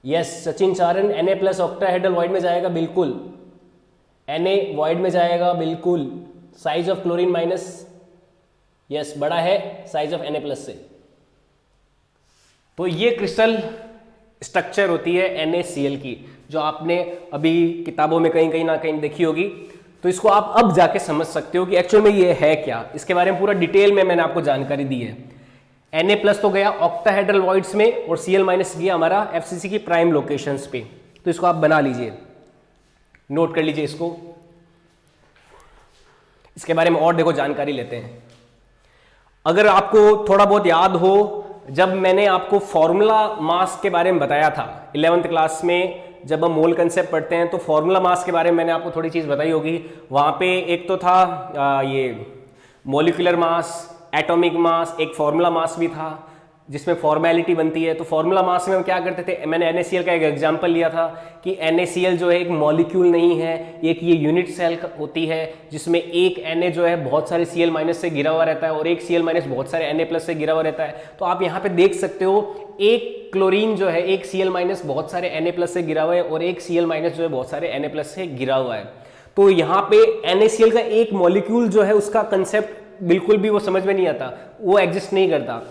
Speaker 1: Yes Sachin Charan, Na plus octahedral void में जाएगा, बिल्कुल Na वॉइड में जाएगा, बिल्कुल। Size of chlorine minus, yes बड़ा है साइज ऑफ Na प्लस से। तो ये क्रिस्टल स्ट्रक्चर होती है NaCl की, जो आपने अभी किताबों में कहीं ना कहीं देखी होगी। तो इसको आप अब जाके समझ सकते हो कि एक्चुअल में ये है क्या। इसके बारे में पूरा डिटेल में मैंने आपको जानकारी दी है। Na प्लस तो गया ऑक्टाहेड्रल वॉइड्स में, और Cl माइनस गया हमारा एफसीसी की प्राइम लोकेशंस पे। तो इसको आप बना लीजिए, नोट कर लीजिए इसको। इसके बारे में और देखो जानकारी लेते हैं। अगर आपको थोड़ा बहुत याद हो, जब मैंने आपको फॉर्मूला मास के बारे में बताया था 11th क्लास में, जब हम मोल कंसेप्ट पढ़ते हैं तो फॉर्मूला मास के बारे में मैंने आपको थोड़ी चीज बताई होगी। वहां पे एक तो था ये मॉलिक्यूलर मास, एटॉमिक मास, एक फॉर्मूला मास भी था जिसमें फॉर्मेलिटी बनती है। तो फॉर्मूला मास में हम क्या करते थे, मैंने NaCl का एक एग्जांपल लिया था कि NaCl जो है एक मॉलिक्यूल नहीं है, एक ये यूनिट सेल होती है जिसमें एक Na जो है बहुत सारे Cl माइनस से घिरा हुआ रहता है, और एक Cl माइनस बहुत सारे Na प्लस से घिरा हुआ रहता है। तो आप यहाँ पे देख सकते हो, एक क्लोरीन जो है एक Cl माइनस बहुत सारे Na प्लस से घिरा हुआ है, और एक Cl माइनस जो है बहुत सारे Na प्लस से घिरा हुआ है। तो यहाँ पे NaCl का एक मॉलिक्यूल जो है उसका कंसेप्ट बिल्कुल भी वो समझ में नहीं आता, वो एग्जिस्ट नहीं करता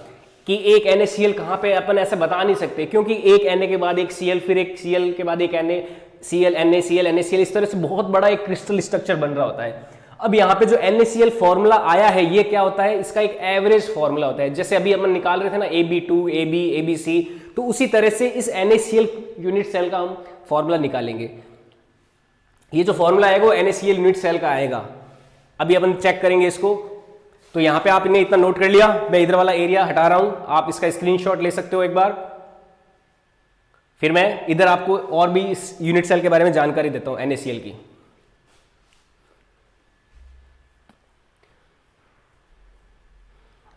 Speaker 1: कि एक NaCl कहाँ पे, अपन ऐसे बता नहीं सकते, क्योंकि एक Na के बाद एक Cl, फिर एक Cl के बाद एक NaCl, NaCl, NaCl, इस तरह से बहुत बड़ा एक क्रिस्टल स्ट्रक्चर बन रहा होता है। अब यहाँ पे जो NaCl फॉर्मूला आया है, ये क्या होता है, इसका एक एवरेज फॉर्मूला होता है। जैसे अभी अपन निकाल रहे थे ना AB2, AB, ABC, तो उसी तरह से इस NaCl यूनिट सेल का हम फॉर्मूला निकालेंगे। ये जो फॉर्मूला आएगा वो NaCl यूनिट सेल का आएगा। अभी अपन चेक करेंगे इसको। तो यहां पे आपने इतना नोट कर लिया, मैं इधर वाला एरिया हटा रहा हूं, आप इसका स्क्रीनशॉट ले सकते हो एक बार। फिर मैं इधर आपको और भी इस यूनिट सेल के बारे में जानकारी देता हूं NaCl की।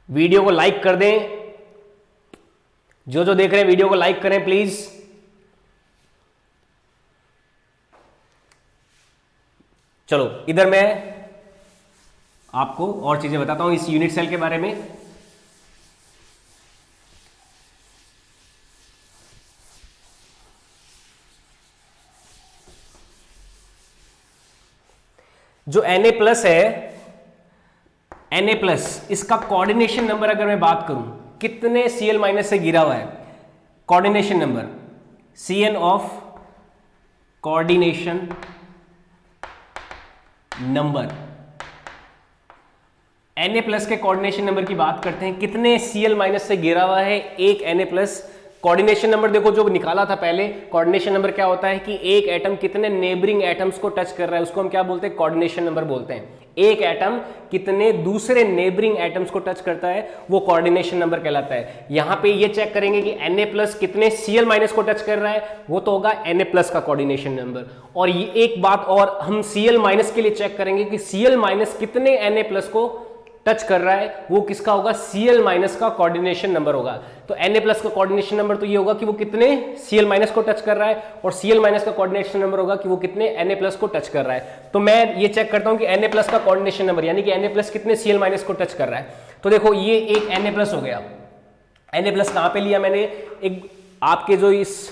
Speaker 1: वीडियो को लाइक कर दें, जो देख रहे हैं वीडियो को लाइक करें प्लीज। चलो इधर मैं आपको और चीजें बताता हूं इस यूनिट सेल के बारे में। जो Na+ है, Na+, इसका कोऑर्डिनेशन नंबर अगर मैं बात करूं, कितने Cl- से घिरा हुआ है, coordination number, Cn of coordination number, Na+ के कोऑर्डिनेशन नंबर की बात करते हैं, कितने Cl- से घिरा हुआ है एक Na+। कोऑर्डिनेशन नंबर देखो जो निकाला था पहले, कोऑर्डिनेशन नंबर क्या होता है कि एक एटम कितने नेबरिंग एटम्स को टच कर रहा है, उसको हम क्या बोलते हैं, कोऑर्डिनेशन नंबर बोलते हैं। एक एटम कितने दूसरे नेबरिंग एटम्स को टच करता है, वो कोऑर्डिनेशन नंबर कहलाता है। यहां पे ये चेक करेंगे कि Na+ कितने Cl- को टच कर रहा है, वो तो होगा Na+ का कोऑर्डिनेशन नंबर। और ये एक बात और हम Cl- के लिए चेक करेंगे कि Cl- कितने Na+ को टच कर रहा है, वो किसका होगा, Cl- का कोऑर्डिनेशन नंबर होगा। तो Na+ का कोऑर्डिनेशन नंबर तो ये होगा कि वो कितने Cl- को टच कर रहा है, और Cl- का कोऑर्डिनेशन नंबर होगा कि वो कितने Na+ को टच कर रहा है। तो मैं ये चेक करता हूं कि Na+ का कोऑर्डिनेशन नंबर यानी कि Na+ कितने Cl- को टच कर रहा है। तो देखो ये एक Na+ हो गया। Na+ कहां पे लिया मैंने, एक आपके जो इस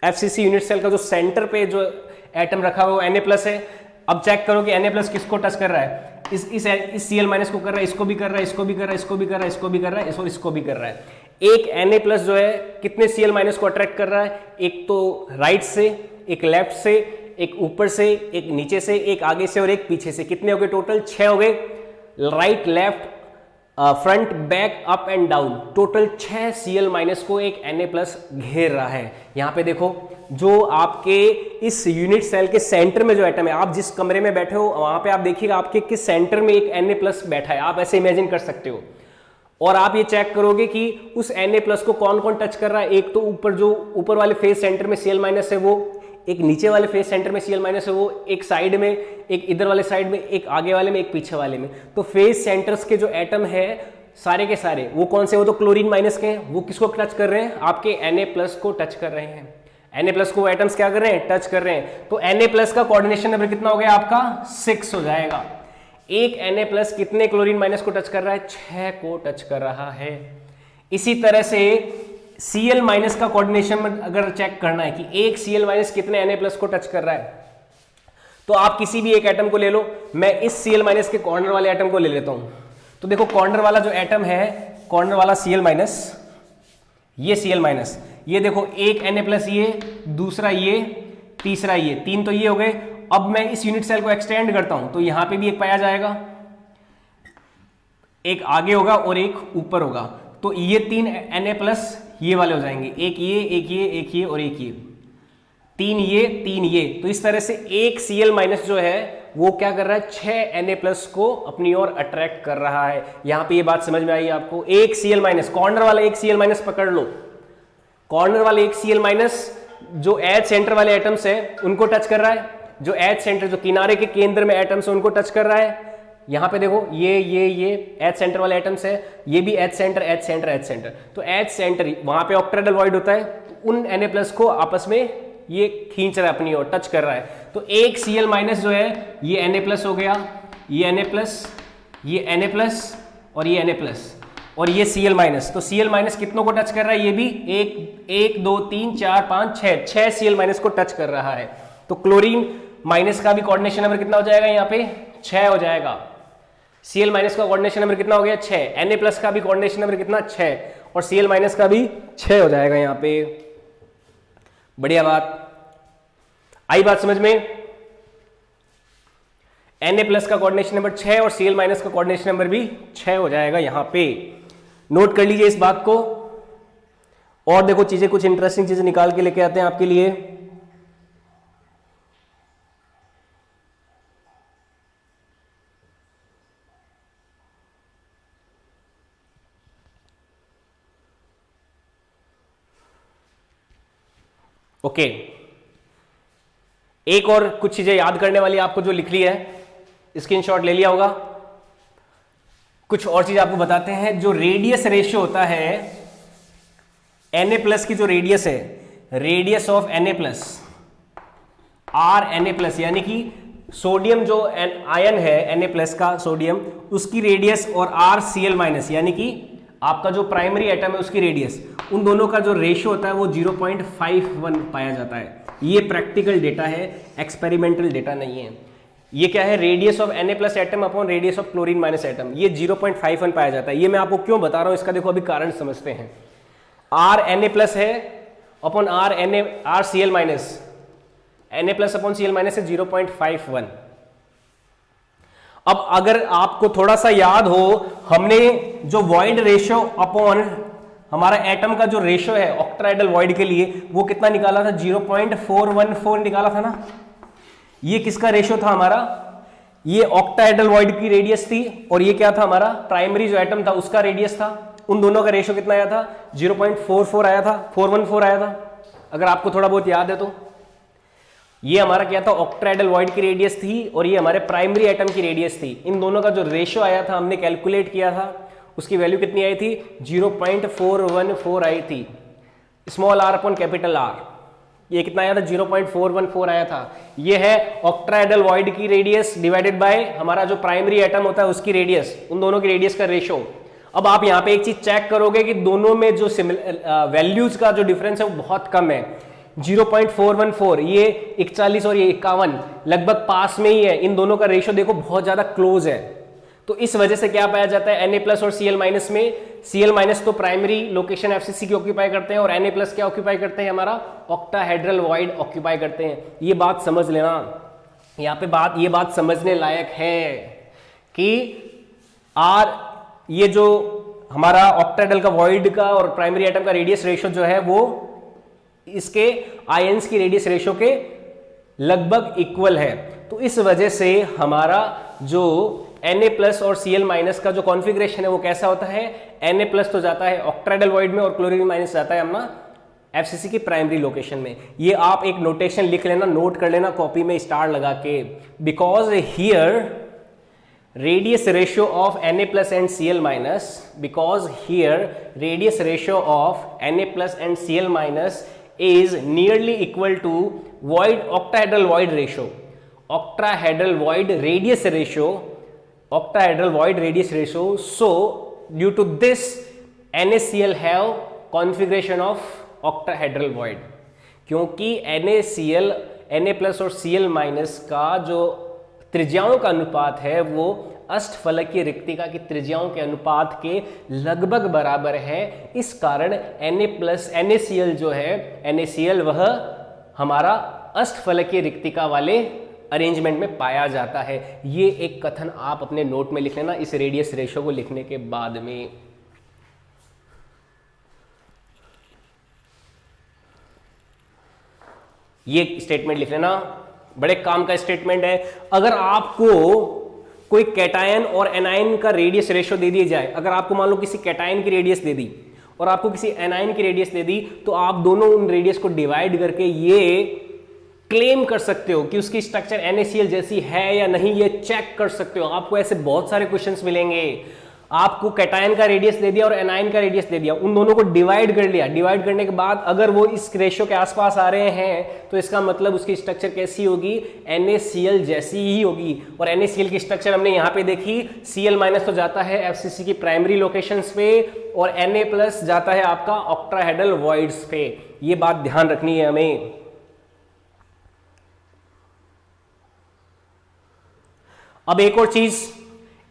Speaker 1: FCC यूनिट सेल का जो सेंटर पे जो एटम रखा हुआ वो Na+ है। अब चेक करो कि Na+ किसको टच कर रहा है, इस Cl- को कर रहा है, इसको भी कर रहा है, इसको भी कर रहा है, इसको भी कर रहा है, इसको भी कर रहा है, और इसको भी कर रहा है। एक Na+ जो है कितने Cl- को अट्रैक्ट कर रहा है, एक तो राइट से, एक लेफ्ट से, एक ऊपर से, एक नीचे से, एक आगे से और एक पीछे से। कितने हो गए टोटल, 6 हो गए। Right, left, front, back, up and down, total 6 Cl- को एक Na+ घेर रहा है। यहां पे देखो जो आपके इस यूनिट सेल के सेंटर में जो एटम है, आप जिस कमरे में बैठे हो वहां पे आप देखिएगा आपके किस सेंटर में एक Na+ बैठा है, आप ऐसे इमेजिन कर सकते हो। और आप ये चेक करोगे कि उस Na+ को कौन कौन टच कर रहा है। एक तो ऊपर जो ऊपर वाले फेस सेंटर में Cl- है वो, एक नीचे वाले फेस सेंटर में Cl- है वो, एक साइड में, एक इधर वाले साइड में, एक आगे वाले में, एक पीछे वाले में। तो फेस सेंटर्स के जो एटम है सारे के सारे वो कौन से, वो तो क्लोरीन माइनस के हैं, वो किसको टच कर रहे हैं, आपके Na+ को टच कर रहे हैं। Na+ को एटम्स क्या कर रहे हैं, टच कर रहे हैं। तो Na+ का कोऑर्डिनेशन नंबर कितना हो गया आपका, 6 हो जाएगा। एक Na+ कितने क्लोरीन- को टच कर रहा है, 6 को टच कर रहा है। इसी तरह से Cl- का कोऑर्डिनेशन अगर चेक करना है कि एक Cl- कितने Na+ को टच कर रहा है, तो आप किसी भी एक एटम को ले लो। मैं इस Cl- के कॉर्नर वाले एटम को ले लेता हूं। तो देखो कॉर्नर वाला जो एटम है, कॉर्नर वाला Cl-, ये Cl-, ये देखो एक Na+, ये दूसरा, ये तीसरा, ये 3 तो ये हो गए। अब मैं इस यूनिट सेल को एक्सटेंड करता हूं तो यहां पे भी एक पाया जाएगा, एक आगे होगा और एक ऊपर होगा। तो ये 3 Na+ ये वाले हो जाएंगे, एक ये, एक ये, एक ये और एक ये, 3 ये, 3 ये। तो इस तरह से एक Cl- जो है वो क्या कर रहा है, 6 Na+ को अपनी ओर अट्रैक्ट कर रहा है। यहां पे ये बात समझ में आई आपको। एक Cl-, कॉर्नर वाला एक Cl- पकड़ लो, कॉर्नर वाले एक Cl- जो एज सेंटर वाले एटम्स है उनको टच कर रहा है, जो एज सेंटर, जो किनारे के केंद्र में एटम्स है उनको टच कर रहा है। यहां पे देखो ये एच सेंटर वाले एटम्स है, ये भी H centre, H centre, H centre. तो एच सेंटर वहां पे ऑक्टेहेड्रल वॉइड होता है, तो उन Na+ को आपस में ये खींच रहा है अपनी ओर, टच कर रहा है। तो एक Cl- जो है ये Na+ हो गया, ये Na+, ये Na+ और ये Na+, और ये Cl-। तो Cl- कितनों को टच कर रहा है, ये भी 1 2 3 4 5 6 Cl- को टच कर रहा है। तो क्लोरीन माइनस का भी कोऑर्डिनेशन नंबर कितना हो जाएगा, यहाँ पे 6 हो जाएगा। Cl- का कोऑर्डिनेशन नंबर कितना हो गया, 6। Na+ का भी कोऑर्डिनेशन नंबर कितना, 6, और Cl- का भी 6 हो जाएगा यहाँ पे। बढ़िया बात, आई बात समझ में। Na+ का कोऑर्डिनेशन नंबर 6 और Cl- का कोऑर्डिनेशन नंबर भी 6 हो जाएगा। यहां पे नोट कर लीजिए इस बात को। और देखो चीजें, कुछ इंटरेस्टिंग चीजें निकाल के लेके आते हैं आपके लिए। ओके, एक और कुछ चीजें याद करने वाली आपको जो लिख ली है, स्क्रीनशॉट ले लिया होगा। कुछ और चीज आपको बताते हैं। जो रेडियस रेशियो होता है Na+ की, जो रेडियस है, रेडियस ऑफ Na+, Na+, यानी कि सोडियम जो आयन है Na+ का, सोडियम, उसकी रेडियस, और Cl-, यानी कि आपका जो प्राइमरी एटम है उसकी रेडियस, उन दोनों का जो रेशियो होता है वो 0.51 पाया जाता है। ये प्रैक्टिकल डेटा है, एक्सपेरिमेंटल डेटा नहीं है। ये क्या है, radius of Na plus atom upon radius of chlorine minus atom, ये 0.51 पाया जाता है। ये मैं आपको क्यों बता रहा हूं, इसका देखो अभी कारण समझते हैं। R Na प्लस है upon R Cl minus, Na plus upon Cl minus है 0.51। अब अगर आपको थोड़ा सा याद हो, हमने जो वॉइड रेशियो अपॉन हमारा एटम का जो रेशियो है ऑक्टाहेड्रल वॉइड के लिए, वो कितना निकाला था, 0.414 निकाला था ना। ये किसका रेशियो था हमारा, ये ऑक्टाहेड्रल वॉइड की रेडियस थी, और ये क्या था हमारा प्राइमरी जो एटम था उसका रेडियस था। उन दोनों का रेशियो कितना आया था, 0.44 आया था, 414 आया था, अगर आपको थोड़ा बहुत याद है तो। ये हमारा क्या था, ऑक्टाहेड्रल वॉइड की रेडियस थी, और ये हमारे प्राइमरी एटम की रेडियस थी। इन दोनों का जो रेशियो आया था हमने कैलकुलेट किया था, उसकी वैल्यू कितनी आई थी, 0.414 आई थी, small r upon capital R। ये कितना आया था, 0.414 आया था। ये है ऑक्टाहेड्रल वॉइड की रेडियस डिवाइडेड बाय हमारा जो प्राइमरी एटम होता है उसकी रेडियस, उन दोनों की रेडियस का रेशियो। अब आप यहां पे एक चीज चेक करोगे कि दोनों में जो वैल्यूज का जो डिफरेंस है वो बहुत कम है, 0.414, ये 41 और ये 51 लगभग पास में ही है। इन दोनों का रेशियो देखो बहुत ज्यादा क्लोज है। तो इस वजह से क्या पाया जाता है, Na प्लस और Cl माइनस में, Cl माइनस तो प्राइमरी लोकेशन FCC की ऑक्यूपाई करते हैं, और Na प्लस क्या ऑक्यूपाई करते हैं, हमारा ऑक्टाहेड्रल वॉइड ऑक्यूपाई करते हैं। ये बात समझ लेना, यहाँ पे ये बात समझने लायक है कि ये जो हमारा ऑक्टाहेड्रल का वॉइड का और प्राइमरी एटम का रेडियस रेशियो जो है वो इसके आयंस की रेडियस रेशियो के लगभग इक्वल है। तो इस वजह से हमारा जो Na प्लस और Cl माइनस का जो कॉन्फ़िगरेशन है वो कैसा होता है, Na प्लस तो जाता है ऑक्टाहेड्रल वॉइड में और क्लोरीन माइनस जाता है अपना FCC की प्राइमरी लोकेशन में। ये आप एक नोटेशन लिख लेना, नोट कर लेना कॉपी में स्टार लगा के, because here radius ratio of Na plus and Cl minus, because here radius ratio of Na plus and Cl minus is nearly equal to void octahedral void ratio, octahedral void radius ratio, octahedral void radius ratio. So due to this NaCl have configuration of octahedral void, क्योंकि NaCl Na plus और Cl minus का जो त्रिज्याओं का अनुपात है वो अष्टफलकीय रिक्तिका की त्रिज्याओं के अनुपात के लगभग बराबर है। इस कारण NaCl जो है, NaCl वह हमारा अष्टफलकीय रिक्तिका वाले अरेंजमेंट में पाया जाता है। ये एक कथन आप अपने नोट में लिख लेना इस रेडियस रेशियो को लिखने के बाद में। ये स्टेटमेंट लिख लेना, बड़े काम का स्टेटमेंट है। अगर आपको कोई कैटायन और एनायन का रेडियस रेशियो दे दिया जाए, अगर आपको मान लो किसी कैटायन की रेडियस दे दी और आपको किसी एनायन की रेडियस दे दी, तो आप दोनों उन रेडियस को डिवाइड करके ये क्लेम कर सकते हो कि उसकी स्ट्रक्चर NaCl जैसी है या नहीं, ये चेक कर सकते हो। आपको ऐसे बहुत सारे क्वेश्चंस मिलेंगे। आपको कैटायन का रेडियस दे दिया और एनायन का रेडियस दे दिया, उन दोनों को डिवाइड कर लिया, डिवाइड करने के बाद अगर वो इस रेशियो के आसपास आ रहे हैं तो इसका मतलब उसकी स्ट्रक्चर कैसी होगी, NaCl जैसी ही होगी। और NaCl की स्ट्रक्चर हमने यहाँ पे देखी, Cl माइनस तो जाता है FCC की प्राइमरी लोकेशंस पे और Na प्लस जाता है आपका ऑक्टाहेड्रल वॉइड्स पे। ये बात ध्यान रखनी है हमें। अब एक और चीज,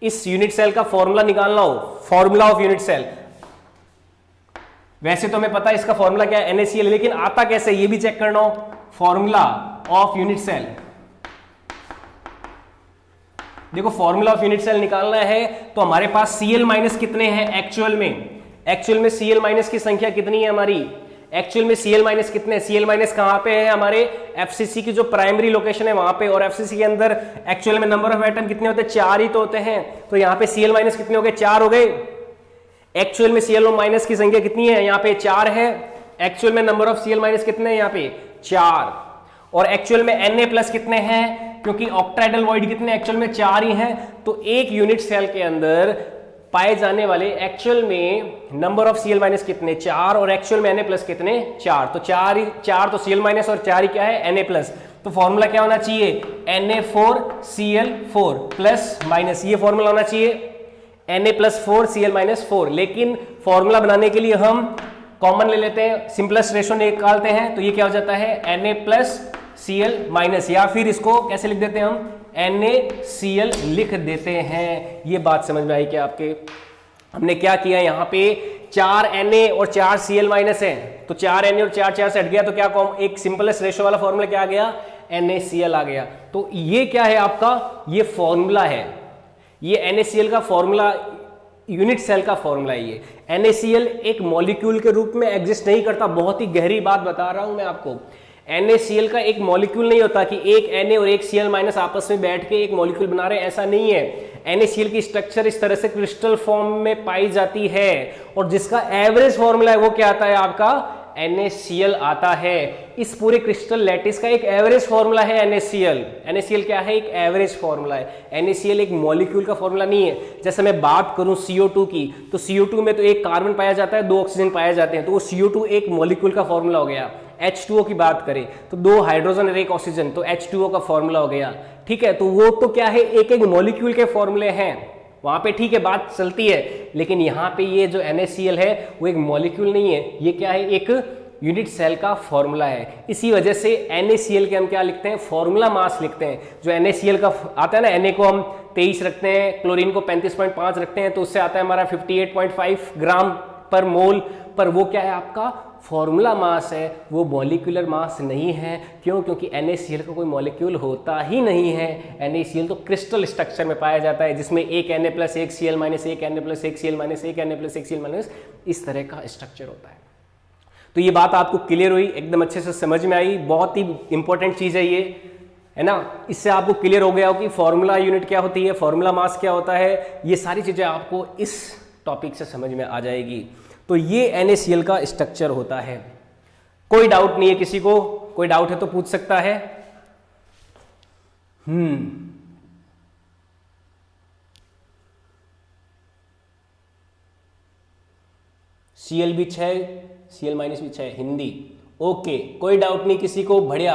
Speaker 1: इस यूनिट सेल का फॉर्मूला निकालना हो, फॉर्मूला ऑफ यूनिट सेल। वैसे तो हमें पता है इसका फॉर्मूला क्या है, NaCl, लेकिन आता कैसे ये भी चेक करना हो। फॉर्मूला ऑफ यूनिट सेल, देखो फॉर्मूला ऑफ यूनिट सेल निकालना है तो हमारे पास Cl माइनस कितने हैं एक्चुअल में Cl माइनस की संख्या कितनी है हमारी, एक्चुअल में Cl माइनस कितने, Cl माइनस कहां पे है, हमारे FCC की जो प्राइमरी लोकेशन है वहां पे, और FCC के अंदर एक्चुअल में नंबर ऑफ एटम कितने होते हैं, 4 ही तो होते हैं। तो यहाँ पे Cl माइनस कितने हो गए, 4 हो गए। एक्चुअल में Cl माइनस की संख्या कितनी है, यहाँ पे 4 है। एक्चुअल में नंबर ऑफ Cl माइनस कितने हैं, यहाँ पे 4। और एक्चुअल में Na प्लस कितने हैं, क्योंकि ऑक्टाहेड्रल वॉइड कितने एक्चुअल में 4 ही हैं। तो एक यूनिट सेल के अंदर पाए जाने वाले एक्चुअल में नंबर ऑफ Cl माइनस कितने, 4, और एक्चुअल में Na प्लस कितने, 4। तो 4 तो Cl माइनस और 4 ही क्या है, Na प्लस। तो फॉर्मूला क्या होना चाहिए, Na4Cl4 प्लस माइनस, ये फॉर्मूला होना चाहिए Na प्लस 4 Cl माइनस 4। लेकिन फॉर्मूला बनाने के लिए हम कॉमन ले लेते हैं, सिंपलेस्ट रेशो निकालते हैं, तो ये क्या हो जाता है Na प्लस Cl- या फिर इसको कैसे लिख देते हैं हम, NaCl लिख देते हैं। ये बात समझ में आई क्या आपके? हमने क्या किया यहाँ पे, 4 Na और 4 Cl- है, तो 4 Na और 4 से हट गया, तो क्या एक सिंपलेस्ट रेशियो वाला फॉर्मूला क्या आ गया, NaCl आ गया। तो ये क्या है आपका, ये फॉर्मूला है, ये NaCl का फॉर्मूला, यूनिट सेल का फॉर्मूला है ये। NaCl एक मॉलिक्यूल के रूप में एग्जिस्ट नहीं करता, बहुत ही गहरी बात बता रहा हूं मैं आपको। NaCl का एक मॉलिक्यूल नहीं होता कि एक Na और एक Cl- आपस में बैठ के एक मॉलिक्यूल बना रहे हैं, ऐसा नहीं है। NaCl की स्ट्रक्चर इस तरह से क्रिस्टल फॉर्म में पाई जाती है, और जिसका एवरेज फॉर्मूला है वो क्या आता है आपका, NaCl आता है। इस पूरे क्रिस्टल लैटिस का एक एवरेज फॉर्मूला है NaCl। NaCl क्या है, एक एवरेज फॉर्मूला है। NaCl एक मॉलिक्यूल का फॉर्मूला नहीं है। जैसे मैं बात करूं CO2 की, तो CO2 में तो एक कार्बन पाया जाता है, 2 ऑक्सीजन पाए जाते हैं, तो वो CO2 एक मॉलिक्यूल का फॉर्मूला हो गया। H2O की बात करें तो 2 हाइड्रोजन और 1 ऑक्सीजन, तो H2O का फॉर्मूला हो गया। ठीक है, तो वो तो क्या है, एक एक मॉलिक्यूल के फॉर्मूले हैं वहां पे, ठीक है, बात चलती है। लेकिन यहाँ पे ये जो NaCl है वो एक मॉलिक्यूल नहीं है, ये क्या है, एक यूनिट सेल का फॉर्मूला है। इसी वजह से NaCl के हम क्या लिखते हैं, फॉर्मूला मास लिखते हैं। जो NaCl का आता है ना, Na को हम 23 रखते हैं, क्लोरीन को 35.5 रखते हैं, तो उससे आता है हमारा 58.5 ग्राम पर मोल, पर वो क्या है आपका फॉर्मूला मास है, वो मॉलिक्यूलर मास नहीं है। क्यों? क्योंकि NaCl का कोई मॉलिक्यूल होता ही नहीं है। NaCl तो क्रिस्टल स्ट्रक्चर में पाया जाता है, जिसमें एक Na प्लस एक Cl माइनस, एक Na प्लस एक Cl माइनस, एक Na प्लस एक Cl माइनस, इस तरह का स्ट्रक्चर होता है। तो ये बात आपको क्लियर हुई, एकदम अच्छे से समझ में आई, बहुत ही इंपॉर्टेंट चीज है ये, है ना। इससे आपको क्लियर हो गया हो कि फॉर्मूला यूनिट क्या होती है, फॉर्मूला मास क्या होता है, ये सारी चीजें आपको इस टॉपिक से समझ में आ जाएगी। तो ये NaCl का स्ट्रक्चर होता है। कोई डाउट नहीं है किसी को? कोई डाउट है तो पूछ सकता है। Cl भी 6, Cl- भी 6, हिंदी, ओके, कोई डाउट नहीं किसी को, बढ़िया,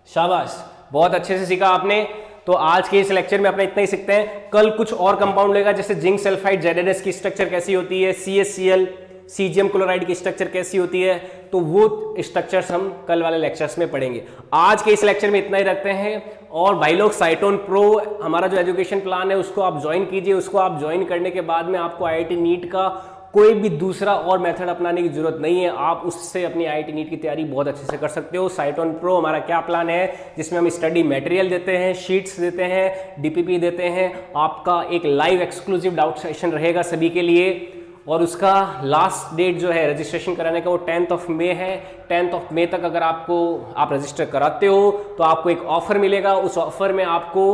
Speaker 1: शाबाश, बहुत अच्छे से सीखा आपने। तो आज के इस लेक्चर में अपना इतना ही सीखते हैं। कल कुछ और कंपाउंड लेगा, जैसे जिंक सल्फाइड ZnS की स्ट्रक्चर कैसी होती है, CaCl सीजियम क्लोराइड की स्ट्रक्चर कैसी होती है, तो वो स्ट्रक्चर्स हम कल वाले लेक्चर्स में पढ़ेंगे। आज के इस लेक्चर में इतना ही रखते हैं। और भाई लोग, साइटोन प्रो हमारा जो एजुकेशन प्लान है उसको आप ज्वाइन कीजिए। उसको आप ज्वाइन करने के बाद में आपको IIT नीट का कोई भी दूसरा और मेथड अपनाने की जरूरत नहीं है, आप उससे अपनी IIT नीट की तैयारी बहुत अच्छे से कर सकते हो। साइटोन प्रो हमारा क्या प्लान है, जिसमें हम स्टडी मटेरियल देते हैं, शीट्स देते हैं, DPP देते हैं, आपका एक लाइव एक्सक्लूसिव डाउट सेशन रहेगा सभी के लिए, और उसका लास्ट डेट जो है रजिस्ट्रेशन कराने का वो 10th मई है। 10th मई तक अगर आप रजिस्टर कराते हो तो आपको एक ऑफर मिलेगा। उस ऑफर में आपको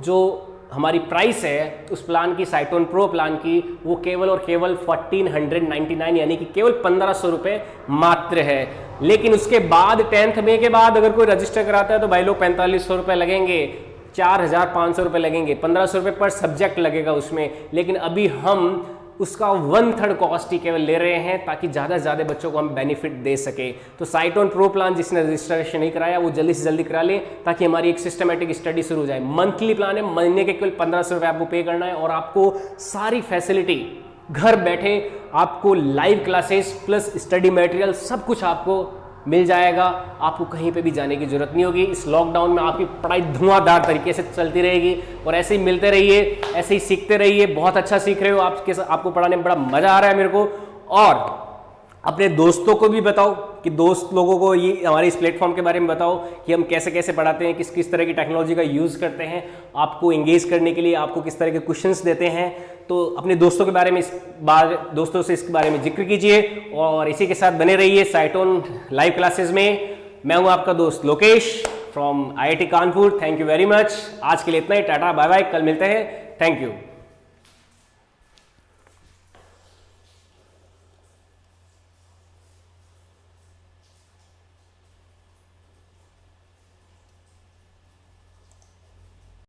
Speaker 1: जो हमारी प्राइस है उस प्लान की, साइटोन प्रो प्लान की, वो केवल और केवल 1499 यानी कि केवल 1500 रुपये मात्र है। लेकिन उसके बाद 10th मई के बाद अगर कोई रजिस्टर कराता है तो भाई लोग 4500 रुपये लगेंगे, 4500 रुपये लगेंगे, 1500 रुपये पर सब्जेक्ट लगेगा उसमें। लेकिन अभी हम उसका 1/3 कॉस्ट ही केवल ले रहे हैं, ताकि ज़्यादा से ज़्यादा बच्चों को हम बेनिफिट दे सके। तो साइटोन प्रो प्लान जिसने रजिस्ट्रेशन नहीं कराया वो जल्दी से जल्दी करा ले, ताकि हमारी एक सिस्टमेटिक स्टडी शुरू हो जाए। मंथली प्लान है, महीने के केवल 1500 रुपये आपको पे करना है, और आपको सारी फैसिलिटी घर बैठे, आपको live classes plus study material सब कुछ आपको मिल जाएगा। आपको कहीं पे भी जाने की जरूरत नहीं होगी। इस लॉकडाउन में आपकी पढ़ाई धुआंधार तरीके से चलती रहेगी, और ऐसे ही मिलते रहिए, ऐसे ही सीखते रहिए। बहुत अच्छा सीख रहे हो, आपको पढ़ाने में बड़ा मजा आ रहा है मेरे को। और अपने दोस्तों को भी बताओ कि दोस्त लोगों को ये हमारे इस प्लेटफॉर्म के बारे में बताओ कि हम कैसे कैसे पढ़ाते हैं, किस किस तरह की टेक्नोलॉजी का यूज़ करते हैं, आपको एंगेज करने के लिए आपको किस तरह के क्वेश्चंस देते हैं। तो अपने दोस्तों के बारे में दोस्तों से इसके बारे में जिक्र कीजिए, और इसी के साथ बने रहिए साइटोन लाइव क्लासेस में। मैं हूं आपका दोस्त Lokesh from IIT Kanpur. Thank you very much. आज के लिए इतना ही, टाटा बाय बाय, कल मिलते हैं। Thank you.